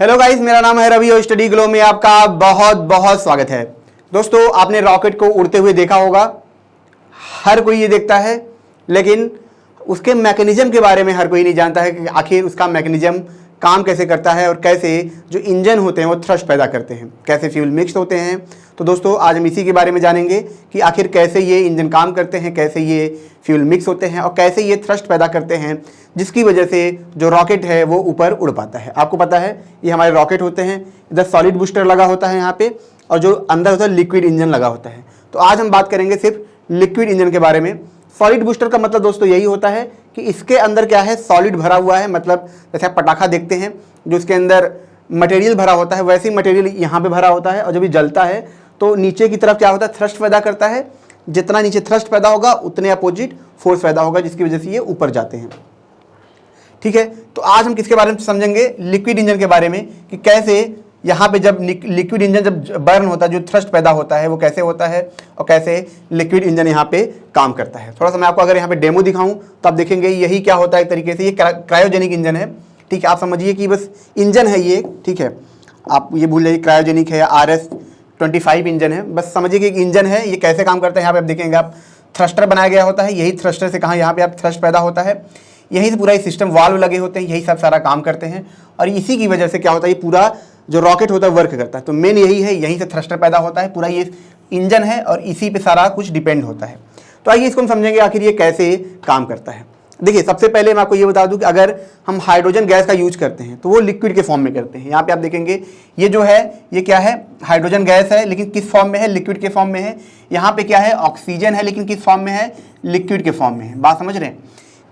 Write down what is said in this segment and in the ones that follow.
Hello guys, मेरा नाम है रवि और स्टडी ग्लो में आपका बहुत बहुत स्वागत है। दोस्तों, आपने रॉकेट को उड़ते हुए देखा होगा, हर कोई ये देखता है, लेकिन उसके मैकेनिज्म के बारे में हर कोई नहीं जानता है कि आखिर उसका मैकेनिज्म काम कैसे करता है और कैसे जो इंजन होते हैं वो थ्रस्ट पैदा करते हैं, कैसे फ्यूल मिक्स होते हैं। तो दोस्तों, आज हम इसी के बारे में जानेंगे कि आखिर कैसे ये इंजन काम करते हैं, कैसे ये फ्यूल मिक्स होते हैं और कैसे ये थ्रस्ट पैदा करते हैं, जिसकी वजह से जो रॉकेट है वो ऊपर उड़ पाता है। आपको पता है ये हमारे रॉकेट होते हैं, इधर सॉलिड बूस्टर लगा होता है यहाँ पे, और जो अंदर होता है लिक्विड इंजन लगा होता है। तो आज हम बात करेंगे सिर्फ लिक्विड इंजन के बारे में। सॉलिड बूस्टर का मतलब दोस्तों यही होता है कि इसके अंदर क्या है, सॉलिड भरा हुआ है। मतलब जैसे आप पटाखा देखते हैं, जो इसके अंदर मटेरियल भरा होता है, वैसे ही मटेरियल यहाँ पे भरा होता है, और जब ये जलता है तो नीचे की तरफ क्या होता है, थ्रस्ट पैदा करता है। जितना नीचे थ्रस्ट पैदा होगा उतने अपोजिट फोर्स पैदा होगा, जिसकी वजह से ये ऊपर जाते हैं। ठीक है, तो आज हम किसके बारे में समझेंगे, लिक्विड इंजन के बारे में, कि कैसे यहाँ पे जब लिक्विड इंजन जब बर्न होता है, जो थ्रस्ट पैदा होता है वो कैसे होता है और कैसे लिक्विड इंजन यहाँ पे काम करता है। थोड़ा सा मैं आपको अगर यहाँ पे डेमो दिखाऊं तो आप देखेंगे यही क्या होता है। एक तरीके से ये क्रायोजेनिक इंजन है। ठीक है, आप समझिए कि बस इंजन है ये। ठीक है, आप ये भूल जाइए क्रायोजेनिक है या RS-25 इंजन है, बस समझिए कि एक इंजन है। ये कैसे काम करता है, यहाँ पे आप देखेंगे, आप थ्रस्टर बनाया गया होता है, यही थ्रस्टर से कहाँ यहाँ पे आप थ्रस्ट पैदा होता है, यहीं से पूरा ये सिस्टम वाल्व लगे होते हैं, यही सब सारा काम करते हैं। और इसी की वजह से क्या होता है, ये पूरा जो रॉकेट होता है वर्क करता है। तो मेन यही है, यहीं से थ्रस्टर पैदा होता है, पूरा ये इंजन है और इसी पे सारा कुछ डिपेंड होता है। तो आइए इसको हम समझेंगे आखिर ये कैसे काम करता है। देखिए, सबसे पहले मैं आपको ये बता दूं कि अगर हम हाइड्रोजन गैस का यूज करते हैं तो वो लिक्विड के फॉर्म में करते हैं। यहाँ पे आप देखेंगे ये जो है ये क्या है, हाइड्रोजन गैस है, लेकिन किस फॉर्म में है, लिक्विड के फॉर्म में है। यहाँ पे क्या है, ऑक्सीजन है, लेकिन किस फॉर्म में है, लिक्विड के फॉर्म में है। बात समझ रहे हैं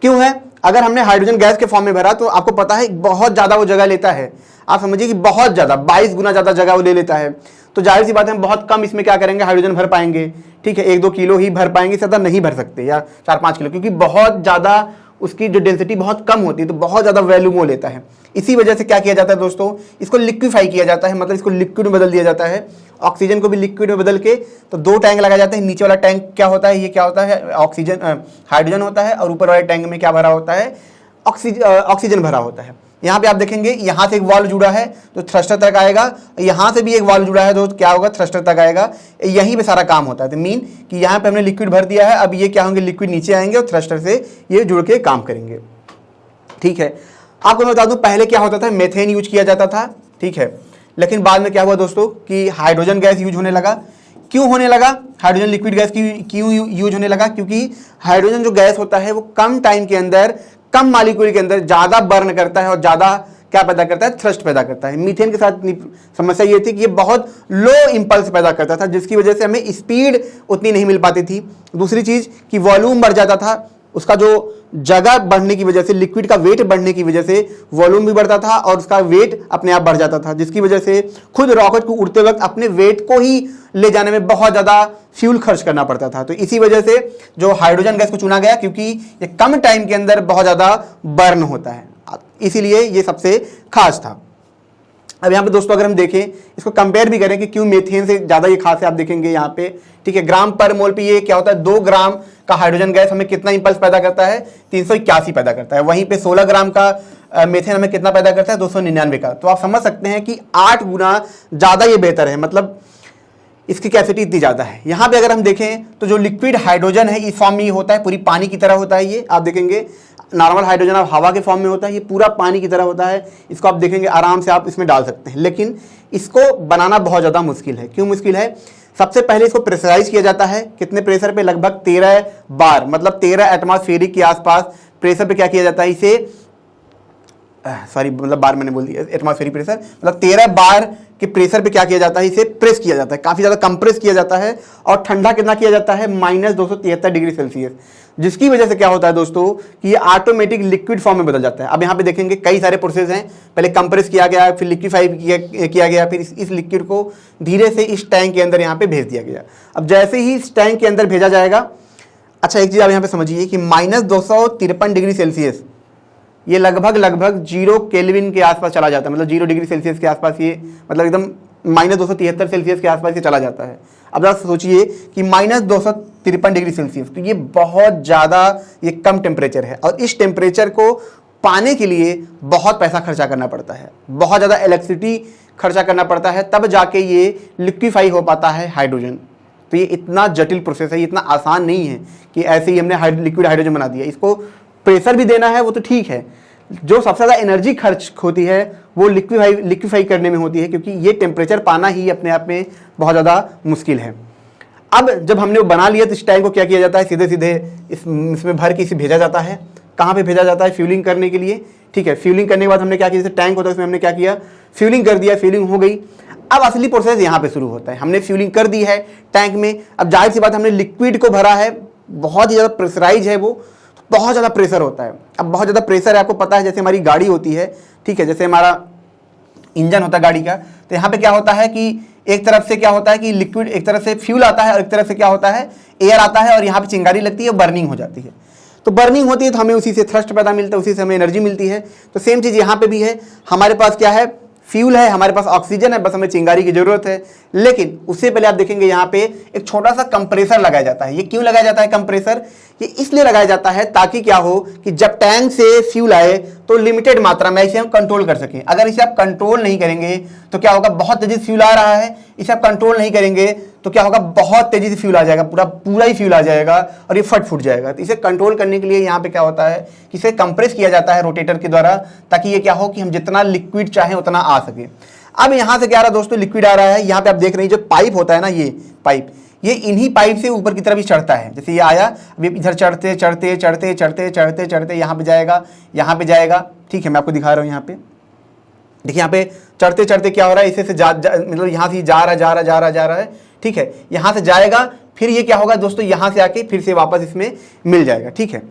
क्यों है? अगर हमने हाइड्रोजन गैस के फॉर्म में भरा तो आपको पता है बहुत ज़्यादा वो जगह लेता है। आप समझिए कि बहुत ज़्यादा 22 गुना ज़्यादा जगह वो ले लेता है। तो जाहिर सी बात है हम बहुत कम इसमें क्या करेंगे, हाइड्रोजन भर पाएंगे। ठीक है, 1-2 किलो ही भर पाएंगे, ज़्यादा नहीं भर सकते, या 4-5 किलो, क्योंकि बहुत ज़्यादा उसकी जो डेंसिटी बहुत कम होती है, तो बहुत ज़्यादा वॉल्यूम वो लेता है। इसी वजह से क्या किया जाता है दोस्तों, इसको लिक्विफाई किया जाता है, मतलब इसको लिक्विड में बदल दिया जाता है। ऑक्सीजन को भी लिक्विड में बदल के तो 2 टैंक लगाए जाते हैं। नीचे वाला टैंक क्या होता है, ये क्या होता है, ऑक्सीजन हाइड्रोजन होता है, और ऊपर वाले टैंक में क्या भरा होता है, ऑक्सीजन भरा होता है। यहाँ पे आप देखेंगे यहाँ से एक वाल्व जुड़ा है तो थ्रस्टर तक आएगा, यहाँ से भी एक वाल्व जुड़ा है तो क्या होगा, थ्रस्टर तक आएगा। यहीं पे सारा काम होता है। तो मीन कि यहाँ पे हमने लिक्विड भर दिया है, अब ये क्या होंगे, लिक्विड नीचे आएंगे और थ्रस्टर से ये जुड़ के काम करेंगे। ठीक है, आपको मैं बता दूं पहले क्या होता था, मेथेन यूज किया जाता था। ठीक है, लेकिन बाद में क्या हुआ दोस्तों कि हाइड्रोजन गैस यूज होने लगा। क्यों होने लगा, हाइड्रोजन लिक्विड गैस क्यों यूज होने लगा? क्योंकि हाइड्रोजन जो गैस होता है वो कम टाइम के अंदर, कम मालिक्यूल के अंदर ज़्यादा बर्न करता है और ज़्यादा क्या पैदा करता है, थ्रस्ट पैदा करता है। मीथेन के साथ समस्या ये थी कि ये बहुत लो इंपल्स पैदा करता था, जिसकी वजह से हमें स्पीड उतनी नहीं मिल पाती थी। दूसरी चीज़ कि वॉल्यूम बढ़ जाता था, उसका जो जगह बढ़ने की वजह से, लिक्विड का वेट बढ़ने की वजह से वॉल्यूम भी बढ़ता था और उसका वेट अपने आप बढ़ जाता था, जिसकी वजह से खुद रॉकेट को उड़ते वक्त अपने वेट को ही ले जाने में बहुत ज़्यादा फ्यूल खर्च करना पड़ता था। तो इसी वजह से जो हाइड्रोजन गैस को चुना गया, क्योंकि ये कम टाइम के अंदर बहुत ज़्यादा बर्न होता है, इसीलिए ये सबसे खास था। अब यहाँ पे दोस्तों अगर हम देखें, इसको कंपेयर भी करें कि क्यों मेथेन से ज़्यादा ये खास है, आप देखेंगे यहाँ पे। ठीक है, ग्राम पर मोल पे ये क्या होता है, 2 ग्राम का हाइड्रोजन गैस हमें कितना इंपल्स पैदा करता है, 381 पैदा करता है। वहीं पे 16 ग्राम का मेथेन हमें कितना पैदा करता है, 299 का। तो आप समझ सकते हैं कि 8 गुना ज़्यादा ये बेहतर है, मतलब इसकी कैपेसिटी इतनी ज़्यादा है। यहाँ पे अगर हम देखें तो जो लिक्विड हाइड्रोजन है इस फॉर्म में ये होता है, पूरी पानी की तरह होता है। ये आप देखेंगे नॉर्मल हाइड्रोजन आप हवा के फॉर्म में होता है, ये पूरा पानी की तरह होता है। इसको आप देखेंगे आराम से आप इसमें डाल सकते हैं, लेकिन इसको बनाना बहुत ज़्यादा मुश्किल है। क्यों मुश्किल है? सबसे पहले इसको प्रेशराइज किया जाता है। कितने प्रेशर पे? लगभग 13 बार, मतलब 13 एटमॉस्फेरिक के आसपास प्रेशर पे क्या किया जाता है इसे, सॉरी मतलब बार मैंने बोल दिया, एटमॉस्फेरिक प्रेशर, मतलब 13 बार के प्रेशर पे क्या किया जाता है, इसे प्रेस किया जाता है, काफ़ी ज़्यादा कंप्रेस किया जाता है। और ठंडा कितना किया जाता है, -273 डिग्री सेल्सियस, जिसकी वजह से क्या होता है दोस्तों कि ये ऑटोमेटिक लिक्विड फॉर्म में बदल जाता है। अब यहाँ पे देखेंगे कई सारे प्रोसेस हैं, पहले कंप्रेस किया गया, फिर लिक्विफाई किया गया, फिर इस लिक्विड को धीरे से इस टैंक के अंदर यहाँ पे भेज दिया गया। अब जैसे ही इस टैंक के अंदर भेजा जाएगा, अच्छा एक चीज़ आप यहाँ पे समझिए कि -253 डिग्री सेल्सियस ये लगभग 0 केल्विन के आसपास चला जाता है, मतलब 0 डिग्री सेल्सियस के आसपास ये, मतलब एकदम -273 सेल्सियस के आसपास ये चला जाता है। अब जरा सोचिए कि -253 डिग्री सेल्सियस, तो ये बहुत ज़्यादा ये कम टेम्परेचर है, और इस टेम्परेचर को पाने के लिए बहुत पैसा खर्चा करना पड़ता है, बहुत ज़्यादा इलेक्ट्रिसिटी खर्चा करना पड़ता है, तब जाके ये लिक्विफाई हो पाता है हाइड्रोजन। तो ये इतना जटिल प्रोसेस है, ये इतना आसान नहीं है कि ऐसे ही हमने लिक्विड हाइड्रोजन बना दिया। इसको प्रेशर भी देना है, वो तो ठीक है, जो सबसे ज़्यादा एनर्जी खर्च होती है वो लिक्विफाई करने में होती है, क्योंकि ये टेम्परेचर पाना ही अपने आप में बहुत ज़्यादा मुश्किल है। अब जब हमने वो बना लिया तो इस टैंक को क्या किया जाता है, सीधे सीधे इसमें भर के इसे भेजा जाता है। कहाँ पे भेजा जाता है, फ्यूलिंग करने के लिए। ठीक है, फ्यूलिंग करने के बाद हमने क्या किया, जैसे टैंक होता है उसमें हमने क्या किया, फ्यूलिंग कर दिया, फ्यूलिंग हो गई। अब असली प्रोसेस यहाँ पे शुरू होता है। हमने फ्यूलिंग कर दी है टैंक में, अब जाहिर सी बात हमने लिक्विड को भरा है, बहुत ही ज़्यादा प्रेशराइज है वो, बहुत ज़्यादा प्रेशर होता है। अब बहुत ज़्यादा प्रेशर है, आपको पता है जैसे हमारी गाड़ी होती है, ठीक है, जैसे हमारा इंजन होता है गाड़ी का, तो यहाँ पे क्या होता है कि एक तरफ से क्या होता है कि लिक्विड, एक तरफ से फ्यूल आता है और एक तरफ से क्या होता है, एयर आता है, और यहाँ पे चिंगारी लगती है, बर्निंग हो जाती है। तो बर्निंग होती है तो हमें उसी से थ्रस्ट पैदा मिलता है, उसी से हमें एनर्जी मिलती है। तो सेम चीज़ यहाँ पे भी है, हमारे पास क्या है, फ्यूल है, हमारे पास ऑक्सीजन है, बस हमें चिंगारी की जरूरत है। लेकिन उससे पहले आप देखेंगे यहाँ पे एक छोटा सा कंप्रेसर लगाया जाता है। ये क्यों लगाया जाता है कंप्रेसर, ये इसलिए लगाया जाता है ताकि क्या हो कि जब टैंक से फ्यूल आए तो लिमिटेड मात्रा में इसे हम कंट्रोल कर सकें। अगर इसे आप कंट्रोल नहीं करेंगे तो क्या होगा, बहुत तेजी से फ्यूल आ रहा है, इसे आप कंट्रोल नहीं करेंगे तो क्या होगा, बहुत तेजी से फ्यूल आ जाएगा, पूरा ही फ्यूल आ जाएगा और ये फट जाएगा। तो इसे कंट्रोल करने के लिए यहाँ पे क्या होता है कि इसे कंप्रेस किया जाता है रोटेटर के द्वारा, ताकि ये क्या हो कि हम जितना लिक्विड चाहें उतना आ सके। अब यहाँ से क्या आ रहा है दोस्तों, लिक्विड आ रहा है। यहाँ पे आप देख रहे हैं जो पाइप होता है ना, ये पाइप, ये इन्हीं पाइप से ऊपर की तरफ ही चढ़ता है। जैसे ये आया, अभी इधर चढ़ते चढ़ते चढ़ते चढ़ते चढ़ते चढ़ते यहाँ पे जाएगा, यहाँ पे जाएगा। ठीक है, मैं आपको दिखा रहा हूँ। यहाँ पे देखिए, यहाँ पे चढ़ते चढ़ते क्या हो रहा है, इसे से मतलब यहाँ से जा रहा है। ठीक है, यहाँ से जाएगा, फिर ये क्या होगा दोस्तों, यहाँ से आके फिर से वापस इसमें मिल जाएगा। ठीक है,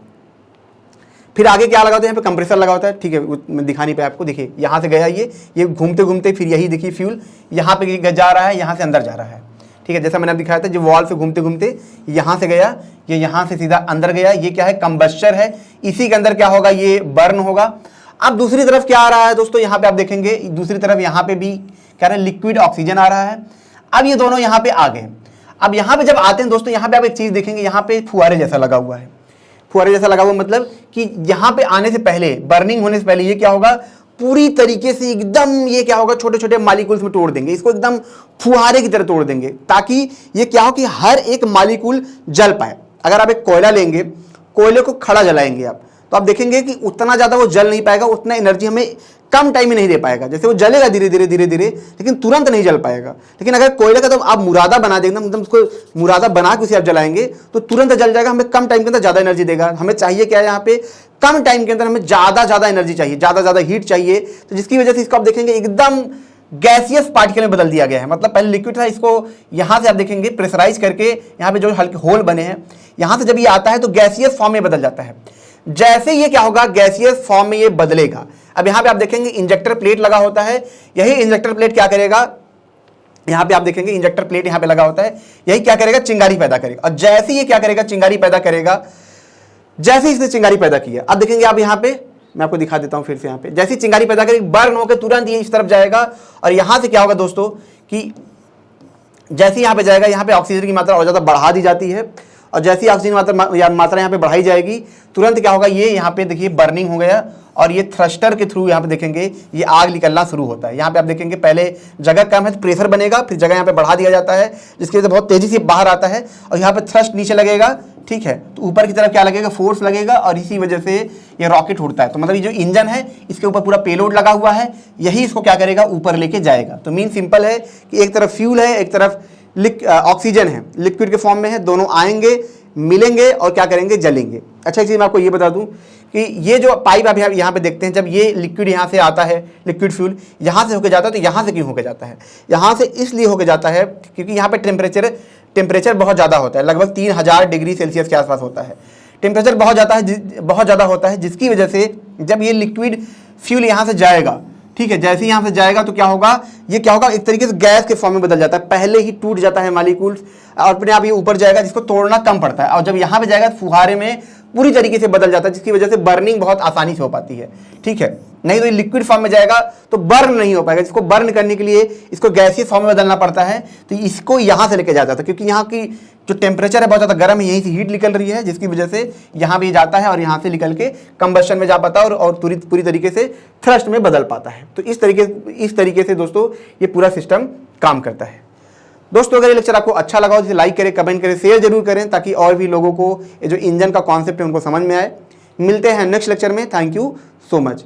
फिर आगे क्या लगा होता है, यहाँ पे कंप्रेसर लगा होता है। ठीक है, मैं दिखा नहीं पाया आपको। देखिए यहाँ से गया ये घूमते घूमते फिर यही देखिए फ्यूल यहाँ पे जा रहा है, यहाँ से अंदर जा रहा है। ठीक है, जैसा मैंने दिखाया था, जो वॉल से घूमते घूमते यहाँ से गया, ये यहाँ से सीधा अंदर गया। ये क्या है, कंबस्टर है, इसी के अंदर क्या होगा, ये बर्न होगा। अब दूसरी तरफ क्या आ रहा है दोस्तों, यहाँ पे आप देखेंगे दूसरी तरफ यहाँ पे भी क्या रहा है, लिक्विड ऑक्सीजन आ रहा है। अब ये दोनों यहाँ पे आ गए। अब यहाँ पे जब आते हैं दोस्तों, यहाँ पे आप एक चीज देखेंगे, यहाँ पे फुहारे जैसा लगा हुआ है। फुहारे जैसा लगा हुआ मतलब कि यहाँ पे आने से पहले, बर्निंग होने से पहले ये क्या होगा, पूरी तरीके से एकदम ये क्या होगा, छोटे छोटे मालिक्यूल्स में तोड़ देंगे, इसको एकदम फुहारे की तरह तोड़ देंगे, ताकि ये क्या हो कि हर एक मालिक्यूल जल पाए। अगर आप एक कोयला लेंगे, कोयले को खड़ा जलाएंगे आप, तो आप देखेंगे कि उतना ज़्यादा वो जल नहीं पाएगा, उतना एनर्जी हमें कम टाइम में नहीं दे पाएगा। जैसे वो जलेगा धीरे धीरे धीरे धीरे, लेकिन तुरंत नहीं जल पाएगा। लेकिन अगर कोयले का तो आप मुरादा बना देंगे, मतलब उसको मुरादा बना के उसे आप जलाएंगे तो तुरंत जल जाएगा, हमें कम टाइम के अंदर ज़्यादा एनर्जी देगा। हमें चाहिए क्या है, यहाँ पे कम टाइम के अंदर हमें ज़्यादा एनर्जी चाहिए, ज़्यादा हीट चाहिए। तो जिसकी वजह से इसको आप देखेंगे एकदम गैसियस पार्टिकल में बदल दिया गया है। मतलब पहले लिक्विड था, इसको यहाँ से आप देखेंगे प्रेशराइज करके, यहाँ पे जो हल्के होल बने हैं, यहाँ से जब ये आता है तो गैसियस फॉर्म में बदल जाता है। जैसे ये क्या होगा, गैसियस फॉर्म में ये बदलेगा। अब यहाँ पे आप देखेंगे इंजेक्टर प्लेट लगा होता है, यही इंजेक्टर प्लेट क्या करेगा, यहाँ पे आप देखेंगे इंजेक्टर प्लेट यहाँ पे लगा होता है, यही क्या करेगा, चिंगारी पैदा करेगा। और जैसे ये क्या करेगा, चिंगारी पैदा करेगा। जैसे इसने चिंगारी पैदा किया, अब देखेंगे आप यहाँ पे, मैं आपको दिखा देता हूँ फिर से। यहाँ पे जैसे चिंगारी पैदा करेगी, बर्न होकर तुरंत ये इस तरफ जाएगा, और यहाँ से क्या होगा दोस्तों कि जैसे यहाँ पे जाएगा, यहाँ पे ऑक्सीजन की मात्रा और ज़्यादा बढ़ा दी जाती है, और जैसी ऑक्सीजन मात्रा यहाँ पे बढ़ाई जाएगी, तुरंत क्या होगा, ये यहाँ पे देखिए बर्निंग हो गया, और ये थ्रस्टर के थ्रू यहाँ पे देखेंगे ये आग निकलना शुरू होता है। यहाँ पे आप देखेंगे पहले जगह कम है तो प्रेशर बनेगा, फिर जगह यहाँ पे बढ़ा दिया जाता है, जिसकी वजह से बहुत तेजी से बाहर आता है, और यहाँ पे थ्रस्ट नीचे लगेगा। ठीक है, तो ऊपर की तरफ क्या लगेगा, फोर्स लगेगा, और इसी वजह से ये रॉकेट उड़ता है। तो मतलब ये जो इंजन है, इसके ऊपर पूरा पेलोड लगा हुआ है, यही इसको क्या करेगा, ऊपर लेके जाएगा। तो मीन सिंपल है कि एक तरफ फ्यूल है, एक तरफ ऑक्सीजन है, लिक्विड के फॉर्म में है, दोनों आएंगे, मिलेंगे और क्या करेंगे, जलेंगे। अच्छा, एक चीज़ मैं आपको ये बता दूं कि ये जो पाइप आप यहाँ पे देखते हैं, जब ये लिक्विड यहाँ से आता है, लिक्विड फ्यूल यहाँ से होके जाता है, तो यहाँ से क्यों होके जाता है, यहाँ से इसलिए होके जाता है क्योंकि यहाँ पे टेम्परेचर बहुत ज़्यादा होता है, लगभग 3000 डिग्री सेल्सियस के आसपास होता है। टेम्परेचर बहुत ज़्यादा होता है, जिसकी वजह से जब ये लिक्विड फ्यूल यहाँ से जाएगा, ठीक है, जैसे ही यहाँ से जाएगा तो क्या होगा, ये क्या होगा, एक तरीके से गैस के फॉर्म में बदल जाता है। पहले ही टूट जाता है मालिक्यूल्स, और अपने आप ये ऊपर जाएगा, जिसको तोड़ना कम पड़ता है, और जब यहाँ पे जाएगा तो फुहारे में पूरी तरीके से बदल जाता है, जिसकी वजह से बर्निंग बहुत आसानी से हो पाती है। ठीक है, नहीं तो ये लिक्विड फॉर्म में जाएगा तो बर्न नहीं हो पाएगा। इसको बर्न करने के लिए इसको गैसीय फॉर्म में बदलना पड़ता है, तो इसको यहाँ से लेके जाता था, क्योंकि यहाँ की जो टेम्परेचर है बहुत ज़्यादा गर्म है, यहीं से हीट निकल रही है, जिसकी वजह से यहाँ भी जाता है और यहाँ से निकल के कंबस्शन में जा पाता है और पूरी तरीके से थ्रस्ट में बदल पाता है। तो इस तरीके से दोस्तों ये पूरा सिस्टम काम करता है। दोस्तों अगर ये लेक्चर आपको अच्छा लगा हो तो लाइक करें, कमेंट करें, शेयर जरूर करें, ताकि और भी लोगों को ये जो इंजन का कॉन्सेप्ट है उनको समझ में आए। मिलते हैं नेक्स्ट लेक्चर में। Thank you so much.